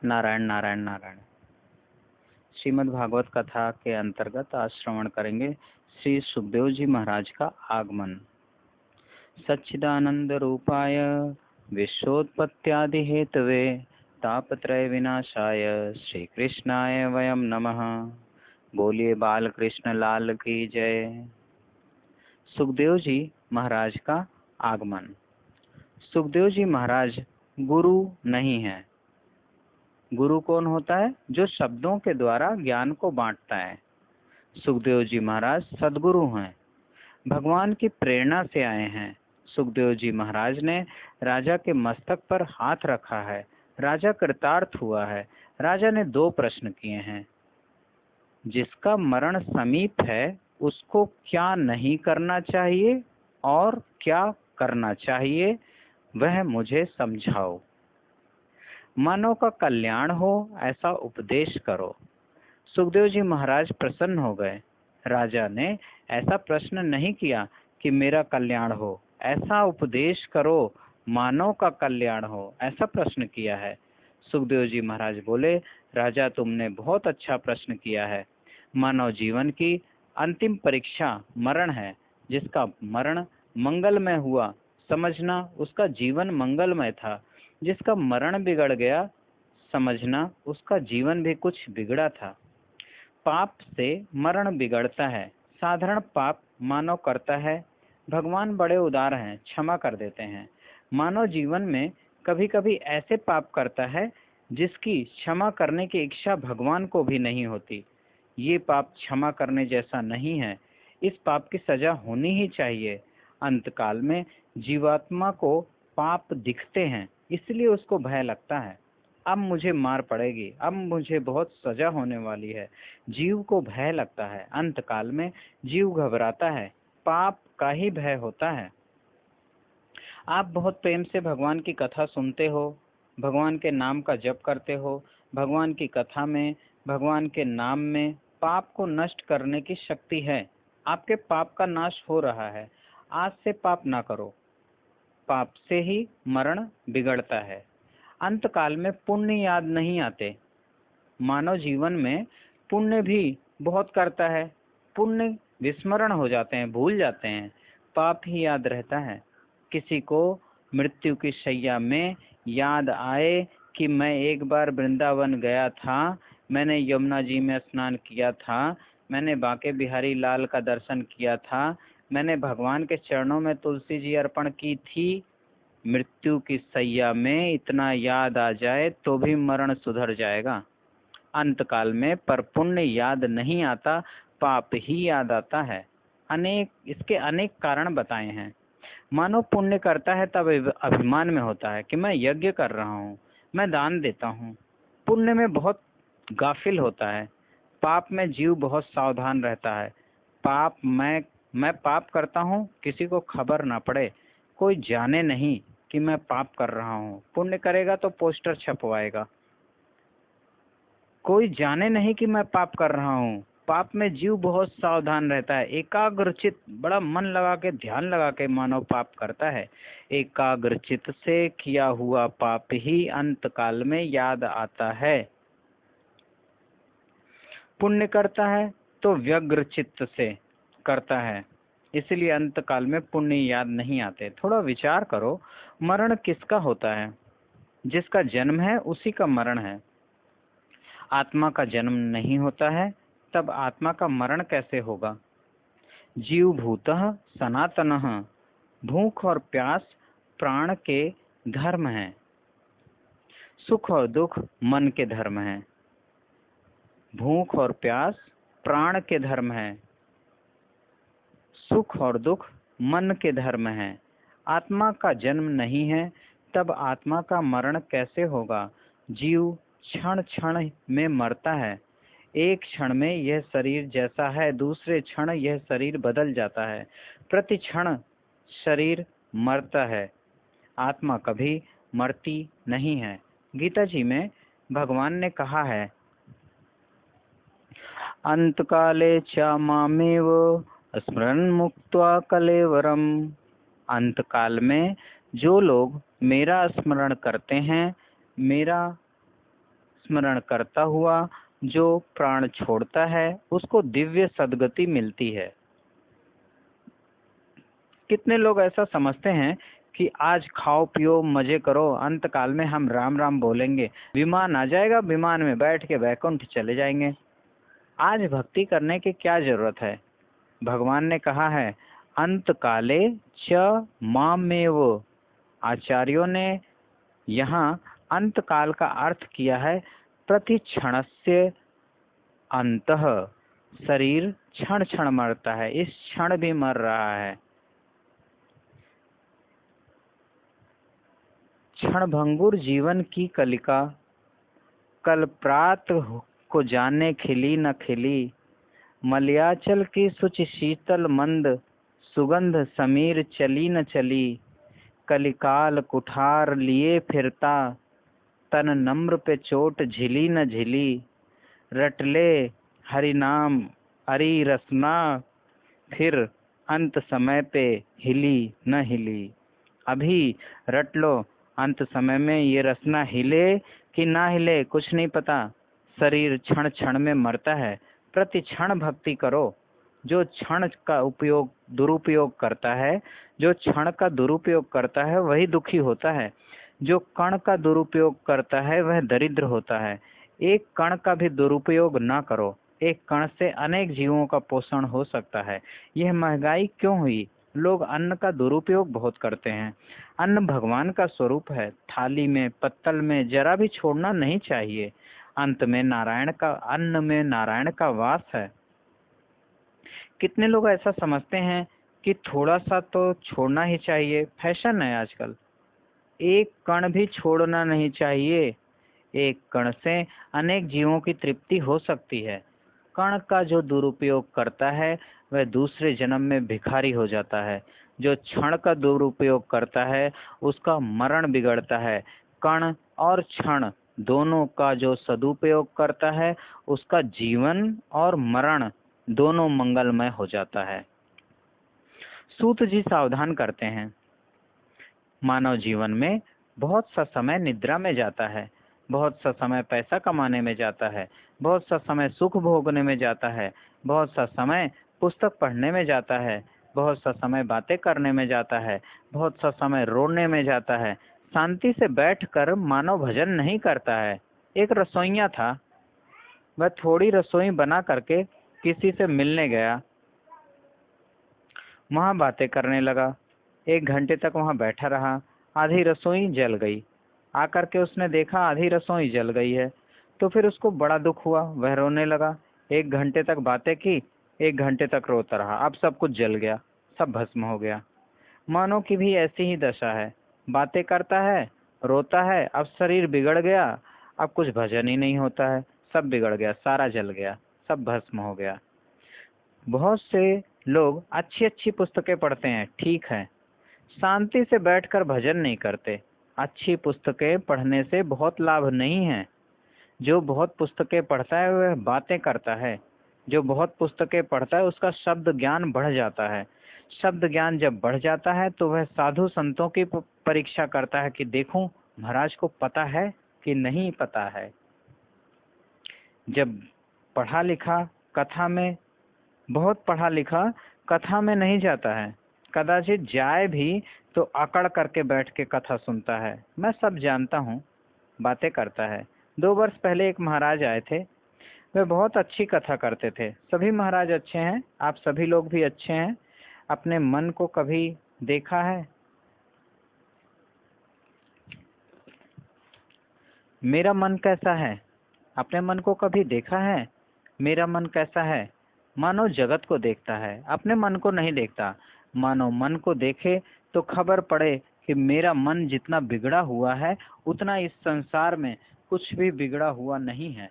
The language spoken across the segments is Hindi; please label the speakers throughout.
Speaker 1: नारायण नारायण नारायण। श्रीमद् भागवत कथा के अंतर्गत आज श्रवण करेंगे श्री सुखदेव जी महाराज का आगमन। सच्चिदानंद रूपाय विश्वोत्पत्त्यादि हेतवे तापत्रय विनाशाय श्री कृष्णाय वयम नमः। बोलिए बाल कृष्ण लाल की जय। सुखदेव जी महाराज का आगमन। सुखदेव जी महाराज गुरु नहीं है। गुरु कौन होता है? जो शब्दों के द्वारा ज्ञान को बांटता है। सुखदेव जी महाराज सद्गुरु हैं, भगवान की प्रेरणा से आए हैं। सुखदेव जी महाराज ने राजा के मस्तक पर हाथ रखा है। राजा कृतार्थ हुआ है। राजा ने 2 प्रश्न किए हैं। जिसका मरण समीप है उसको क्या नहीं करना चाहिए और क्या करना चाहिए, वह मुझे समझाओ। मानव का कल्याण हो ऐसा उपदेश करो। सुखदेव जी महाराज प्रसन्न हो गए। राजा ने ऐसा प्रश्न नहीं किया कि मेरा कल्याण हो, ऐसा उपदेश करो मानव का कल्याण हो, ऐसा प्रश्न किया है। सुखदेव जी महाराज बोले, राजा तुमने बहुत अच्छा प्रश्न किया है। मानव जीवन की अंतिम परीक्षा मरण है। जिसका मरण मंगलमय हुआ, समझना उसका जीवन मंगलमय था। जिसका मरण बिगड़ गया, समझना उसका जीवन भी कुछ बिगड़ा था। पाप से मरण बिगड़ता है। साधारण पाप मानव करता है। भगवान बड़े उदार हैं, क्षमा कर देते हैं। मानव जीवन में कभी कभी ऐसे पाप करता है जिसकी क्षमा करने की इच्छा भगवान को भी नहीं होती। ये पाप क्षमा करने जैसा नहीं है। इस पाप की सजा होनी ही चाहिए। अंतकाल में जीवात्मा को पाप दिखते हैं, इसलिए उसको भय लगता है। अब मुझे मार पड़ेगी, अब मुझे बहुत सजा होने वाली है। जीव को भय लगता है। अंतकाल में जीव घबराता है। पाप का ही भय होता है। आप बहुत प्रेम से भगवान की कथा सुनते हो, भगवान के नाम का जप करते हो। भगवान की कथा में, भगवान के नाम में पाप को नष्ट करने की शक्ति है। आपके पाप का नाश हो रहा है। आज से पाप ना करो। पाप से ही मरण बिगड़ता है। अंतकाल में पुण्य याद नहीं आते। मानव जीवन में पुण्य भी बहुत करता है। पुण्य विस्मरण हो जाते हैं, भूल जाते हैं। पाप ही याद रहता है। किसी को मृत्यु की शैया में याद आए कि मैं एक बार वृंदावन गया था, मैंने यमुना जी में स्नान किया था, मैंने बांके बिहारी लाल का दर्शन किया था, मैंने भगवान के चरणों में तुलसी जी अर्पण की थी। मृत्यु की सैया में इतना याद आ जाए तो भी मरण सुधर जाएगा। अंतकाल में पर पुण्य याद नहीं आता, पाप ही याद आता है। इसके अनेक कारण बताए हैं। मानव पुण्य करता है तब अभिमान में होता है कि मैं यज्ञ कर रहा हूँ, मैं दान देता हूँ। पुण्य में बहुत गाफिल होता है। पाप में जीव बहुत सावधान रहता है। मैं पाप करता हूँ, किसी को खबर ना पड़े, कोई जाने नहीं कि मैं पाप कर रहा हूँ। पुण्य करेगा तो पोस्टर छपवाएगा। कोई जाने नहीं कि मैं पाप कर रहा हूँ। पाप में जीव बहुत सावधान रहता है। एकाग्रचित, बड़ा मन लगा के, ध्यान लगा के मानव पाप करता है। एकाग्रचित से किया हुआ पाप ही अंतकाल में याद आता है। पुण्य करता है तो व्यग्र चित्त से करता है, इसलिए अंतकाल में पुण्य याद नहीं आते। थोड़ा विचार करो, मरण किसका होता है? जिसका जन्म है उसी का मरण है। आत्मा का जन्म नहीं होता है, तब आत्मा का मरण कैसे होगा? जीव भूतः सनातनः, भूख और प्यास प्राण के धर्म हैं। सुख और दुख मन के धर्म हैं। भूख और प्यास प्राण के धर्म हैं। सुख और दुख मन के धर्म हैं। आत्मा का जन्म नहीं है, तब आत्मा का मरण कैसे होगा? जीव क्षण क्षण में मरता है। एक क्षण में यह शरीर जैसा है, दूसरे क्षण यह शरीर बदल जाता है। प्रति क्षण शरीर मरता है। आत्मा कभी मरती नहीं है। गीता जी में भगवान ने कहा है, अंतकाले च मामेव स्मरन् मुक्त्वा कलेवरम। अंतकाल में जो लोग मेरा स्मरण करते हैं, मेरा स्मरण करता हुआ जो प्राण छोड़ता है उसको दिव्य सद्गति मिलती है। कितने लोग ऐसा समझते हैं कि आज खाओ पियो मजे करो, अंत काल में हम राम राम बोलेंगे, विमान आ जाएगा, विमान में बैठ के वैकुंठ चले जाएंगे। आज भक्ति करने की क्या जरूरत है? भगवान ने कहा है अंत काले च मामेव। आचार्यों ने यहाँ अंत काल का अर्थ किया है प्रति क्षणस्य अंतः। शरीर क्षण क्षण मरता है, इस क्षण भी मर रहा है। क्षणभंगुर जीवन की कलिका, कल प्रात को जाने खिली न खिली। मलयाचल की सुच शीतल मंद, सुगंध समीर चली न चली। कलिकाल कुठार लिए फिरता, तन नम्र पे चोट झिली न झिली। रटले हरि नाम अरी रसना, फिर अंत समय पे हिली न हिली। अभी रट लो, अंत समय में ये रसना हिले कि ना हिले कुछ नहीं पता। शरीर क्षण क्षण में मरता है। प्रति क्षण भक्ति करो। जो क्षण का दुरुपयोग करता है, जो क्षण का दुरुपयोग करता है वही दुखी होता है। जो कण का दुरुपयोग करता है वह दरिद्र होता है। एक कण का भी दुरुपयोग ना करो। एक कण से अनेक जीवों का पोषण हो सकता है। यह महंगाई क्यों हुई? लोग अन्न का दुरुपयोग बहुत करते हैं। अन्न भगवान का स्वरूप है। थाली में पत्तल में जरा भी छोड़ना नहीं चाहिए। अंत में अन्न में नारायण का वास है। कितने लोग ऐसा समझते हैं कि थोड़ा सा तो छोड़ना ही चाहिए, फैशन है आजकल। एक कण भी छोड़ना नहीं चाहिए। एक कण से अनेक जीवों की तृप्ति हो सकती है। कण का जो दुरुपयोग करता है वह दूसरे जन्म में भिखारी हो जाता है। जो क्षण का दुरुपयोग करता है उसका मरण बिगड़ता है। कण और क्षण दोनों का जो सदुपयोग करता है उसका जीवन और मरण दोनों मंगलमय हो जाता है। सूत जी सावधान करते हैं, मानव जीवन में बहुत सा समय निद्रा में जाता है, बहुत सा समय पैसा कमाने में जाता है, बहुत सा समय सुख भोगने में जाता है, बहुत सा समय पुस्तक पढ़ने में जाता है, बहुत सा समय बातें करने में जाता है, बहुत सा समय रोने में जाता है। शांति से बैठकर मानव भजन नहीं करता है। एक रसोइया था, वह थोड़ी रसोई बना करके किसी से मिलने गया, वहां बातें करने लगा। 1 घंटे तक वहां बैठा रहा। आधी रसोई जल गई। आकर के उसने देखा आधी रसोई जल गई है, तो फिर उसको बड़ा दुख हुआ। वह रोने लगा। 1 घंटे तक बातें की, 1 घंटे तक रोता रहा। अब सब कुछ जल गया, सब भस्म हो गया। मानव की भी ऐसी ही दशा है। बातें करता है, रोता है, अब शरीर बिगड़ गया, अब कुछ भजन ही नहीं होता है, सब बिगड़ गया, सारा जल गया, सब भस्म हो गया। बहुत से लोग अच्छी अच्छी पुस्तकें पढ़ते हैं, ठीक है, शांति से बैठकर भजन नहीं करते। अच्छी पुस्तकें पढ़ने से बहुत लाभ नहीं है। जो बहुत पुस्तकें पढ़ता है वह बातें करता है। जो बहुत पुस्तकें पढ़ता है उसका शब्द ज्ञान बढ़ जाता है। शब्द ज्ञान जब बढ़ जाता है तो वह साधु संतों की परीक्षा करता है कि देखूं महाराज को पता है कि नहीं पता है। जब पढ़ा लिखा कथा में, बहुत पढ़ा लिखा कथा में नहीं जाता है, कदाचित जाए भी तो अकड़ करके बैठ के कथा सुनता है। मैं सब जानता हूँ, बातें करता है। 2 वर्ष पहले एक महाराज आए थे, वे बहुत अच्छी कथा करते थे। सभी महाराज अच्छे हैं, आप सभी लोग भी अच्छे हैं। अपने मन को कभी देखा है? मेरा मन कैसा है? अपने मन को कभी देखा है? मेरा मन कैसा है? मानव जगत को देखता है, अपने मन को नहीं देखता। मानव मन को देखे तो खबर पड़े कि मेरा मन जितना बिगड़ा हुआ है उतना इस संसार में कुछ भी बिगड़ा हुआ नहीं है।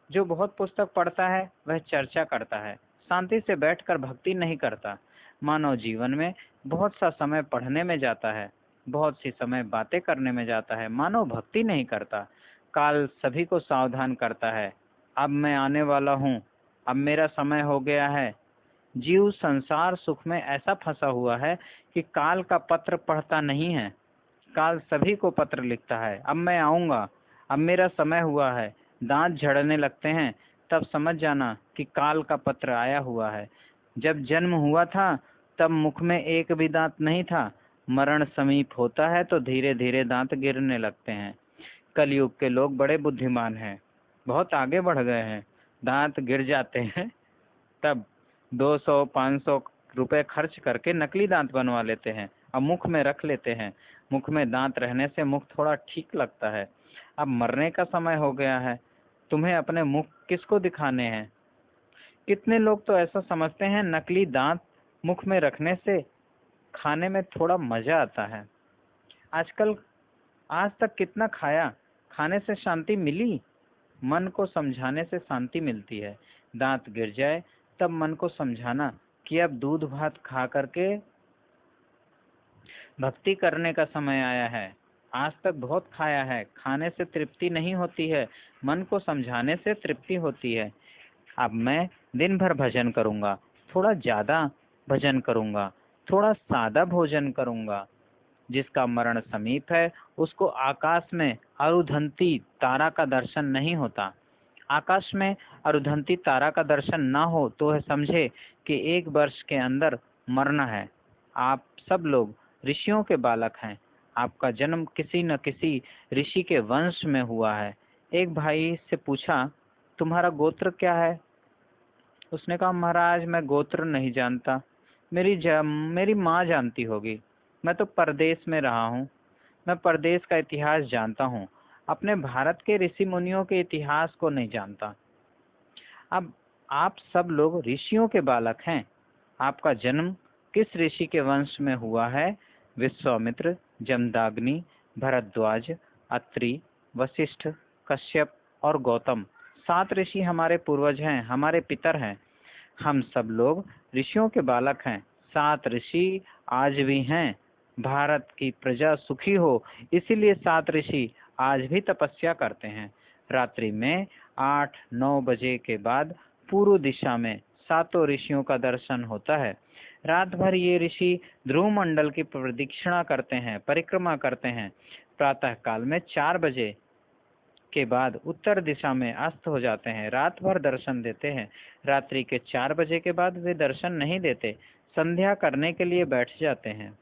Speaker 1: जो बहुत पुस्तक पढ़ता है वह चर्चा करता है, शांति से बैठकर भक्ति नहीं करता। मानव जीवन में बहुत सा समय पढ़ने में जाता है, बहुत सी समय बातें करने में जाता है। मानव भक्ति नहीं करता। काल सभी को सावधान करता है, अब मैं आने वाला हूँ, अब मेरा समय हो गया है। जीव संसार सुख में ऐसा फंसा हुआ है कि काल का पत्र पढ़ता नहीं है। काल सभी को पत्र लिखता है, अब मैं आऊंगा, अब मेरा समय हुआ है, दांत झड़ने लगते हैं, तब समझ जाना कि काल का पत्र आया हुआ है। जब जन्म हुआ था तब मुख में एक भी दांत नहीं था। मरण समीप होता है तो धीरे धीरे दांत गिरने लगते हैं। कलयुग के लोग बड़े बुद्धिमान हैं, बहुत आगे बढ़ गए हैं। दांत गिर जाते हैं तब 200-500 रुपए खर्च करके नकली दांत बनवा लेते हैं, अब मुख में रख लेते हैं। मुख में दांत रहने से मुख थोड़ा ठीक लगता है। अब मरने का समय हो गया है, तुम्हें अपने मुख किसको दिखाने हैं? कितने लोग तो ऐसा समझते हैं नकली दांत मुख में रखने से खाने में थोड़ा मजा आता है। आजकल आज तक कितना खाया, खाने से शांति मिली? मन को समझाने से शांति मिलती है। दांत गिर जाए तब मन को समझाना कि अब दूध भात खा करके भक्ति करने का समय आया है। आज तक बहुत खाया है, खाने से तृप्ति नहीं होती है, मन को समझाने से तृप्ति होती है। अब मैं दिन भर भजन करूंगा, थोड़ा ज्यादा भजन करूंगा, थोड़ा सादा भोजन करूंगा। जिसका मरण समीप है उसको आकाश में अरुधंती तारा का दर्शन नहीं होता। आकाश में अरुधंती तारा का दर्शन ना हो तो है समझे कि 1 वर्ष के अंदर मरना है। आप सब लोग ऋषियों के बालक हैं। आपका जन्म किसी न किसी ऋषि के वंश में हुआ है। एक भाई से पूछा, तुम्हारा गोत्र क्या है? उसने कहा, महाराज मैं गोत्र नहीं जानता, मेरी माँ जानती होगी। मैं तो परदेश में रहा हूँ, मैं परदेश का इतिहास जानता हूँ, अपने भारत के ऋषि मुनियों के इतिहास को नहीं जानता। अब आप सब लोग ऋषियों के बालक हैं। आपका जन्म किस ऋषि के वंश में हुआ है? विश्वामित्र, जमदाग्नि, भरद्वाज, अत्रि, वशिष्ठ, कश्यप और गौतम 7 ऋषि हमारे पूर्वज हैं, हमारे पितर हैं। हम सब लोग ऋषियों के बालक हैं। 7 ऋषि आज भी हैं। भारत की प्रजा सुखी हो इसीलिए 7 ऋषि आज भी तपस्या करते हैं। रात्रि में 8-9 बजे के बाद पूर्व दिशा में 7 ऋषियों का दर्शन होता है। रात भर ये ऋषि ध्रुव मंडल की प्रदक्षिणा करते हैं, परिक्रमा करते हैं। प्रातः काल में 4 बजे के बाद उत्तर दिशा में अस्त हो जाते हैं। रात भर दर्शन देते हैं। रात्रि के 4 बजे के बाद वे दर्शन नहीं देते, संध्या करने के लिए बैठ जाते हैं।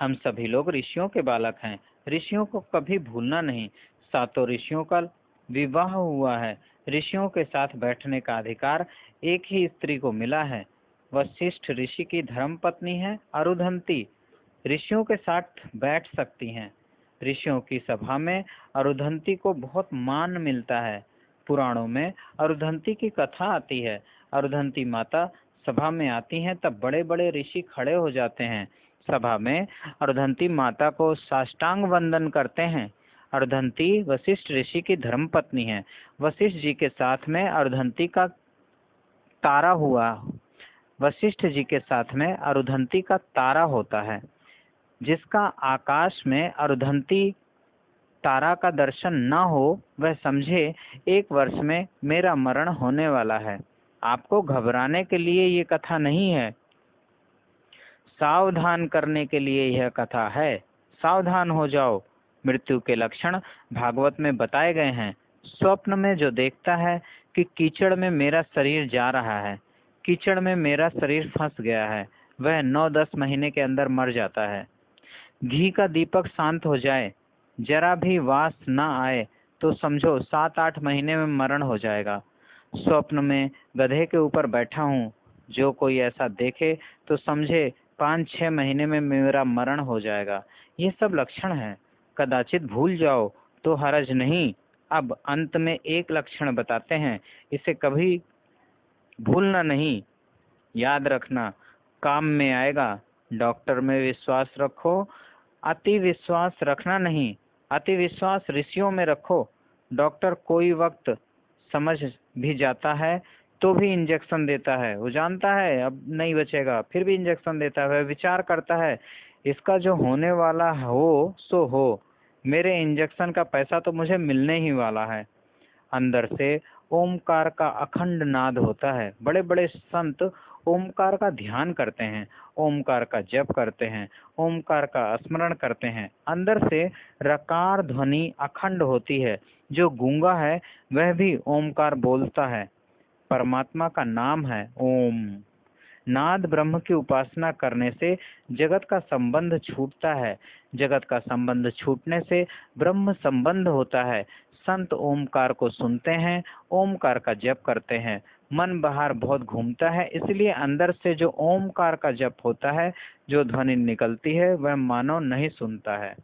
Speaker 1: हम सभी लोग ऋषियों के बालक हैं। ऋषियों को कभी भूलना नहीं। 7 ऋषियों का विवाह हुआ है। ऋषियों के साथ बैठने का अधिकार एक ही स्त्री को मिला है। वशिष्ठ ऋषि की धर्मपत्नी है अरुधंती, ऋषियों के साथ बैठ सकती हैं। ऋषियों की सभा में अरुधंती को बहुत मान मिलता है। पुराणों में अरुधंती की कथा आती है। अरुधंती माता सभा में आती हैं तब बड़े बड़े ऋषि खड़े हो जाते हैं। सभा में अरुधंती माता को साष्टांग वंदन करते हैं। अरुधंती वशिष्ठ ऋषि की धर्मपत्नी है। वशिष्ठ जी के साथ में अरुधंती का तारा हुआ। वशिष्ठ जी के साथ में अरुधंती का तारा होता है। जिसका आकाश में अरुधंती तारा का दर्शन न हो वह समझे 1 वर्ष में मेरा मरण होने वाला है। आपको घबराने के लिए ये कथा नहीं है, सावधान करने के लिए यह कथा है। सावधान हो जाओ। मृत्यु के लक्षण भागवत में बताए गए हैं। स्वप्न में जो देखता है कि कीचड़ में मेरा शरीर जा रहा है, कीचड़ में मेरा शरीर फंस गया है, वह 9-10 महीने के अंदर मर जाता है। घी का दीपक शांत हो जाए, जरा भी वास न आए तो समझो 7-8 महीने में मरण हो जाएगा। स्वप्न में गधे के ऊपर बैठा हूँ, जो कोई ऐसा देखे तो समझे 5-6 महीने में मेरा मरण हो जाएगा। ये सब लक्षण हैं। कदाचित भूल जाओ तो हरज नहीं। अब अंत में एक लक्षण बताते हैं, इसे कभी भूलना नहीं, याद रखना, काम में आएगा। डॉक्टर में विश्वास रखो, अति विश्वास रखना नहीं। अति विश्वास ऋषियों में रखो। डॉक्टर कोई वक्त समझ भी जाता है तो भी इंजेक्शन देता है। वो जानता है अब नहीं बचेगा, फिर भी इंजेक्शन देता है। वह विचार करता है इसका जो होने वाला हो सो हो, मेरे इंजेक्शन का पैसा तो मुझे मिलने ही वाला है। अंदर से ओमकार का अखंड नाद होता है। बड़े बड़े संत ओमकार का ध्यान करते हैं, ओमकार का जप करते हैं, ओमकार का स्मरण करते हैं, अंदर से रकार ध्वनि अखंड होती है। जो गूंगा है वह भी ओमकार बोलता है। परमात्मा का नाम है ओम। नाद ब्रह्म की उपासना करने से जगत का संबंध छूटता है। जगत का संबंध छूटने से ब्रह्म संबंध होता है। संत ओमकार को सुनते हैं, ओमकार का जप करते हैं। मन बाहर बहुत घूमता है, इसलिए अंदर से जो ओमकार का जप होता है, जो ध्वनि निकलती है, वह मानव नहीं सुनता है।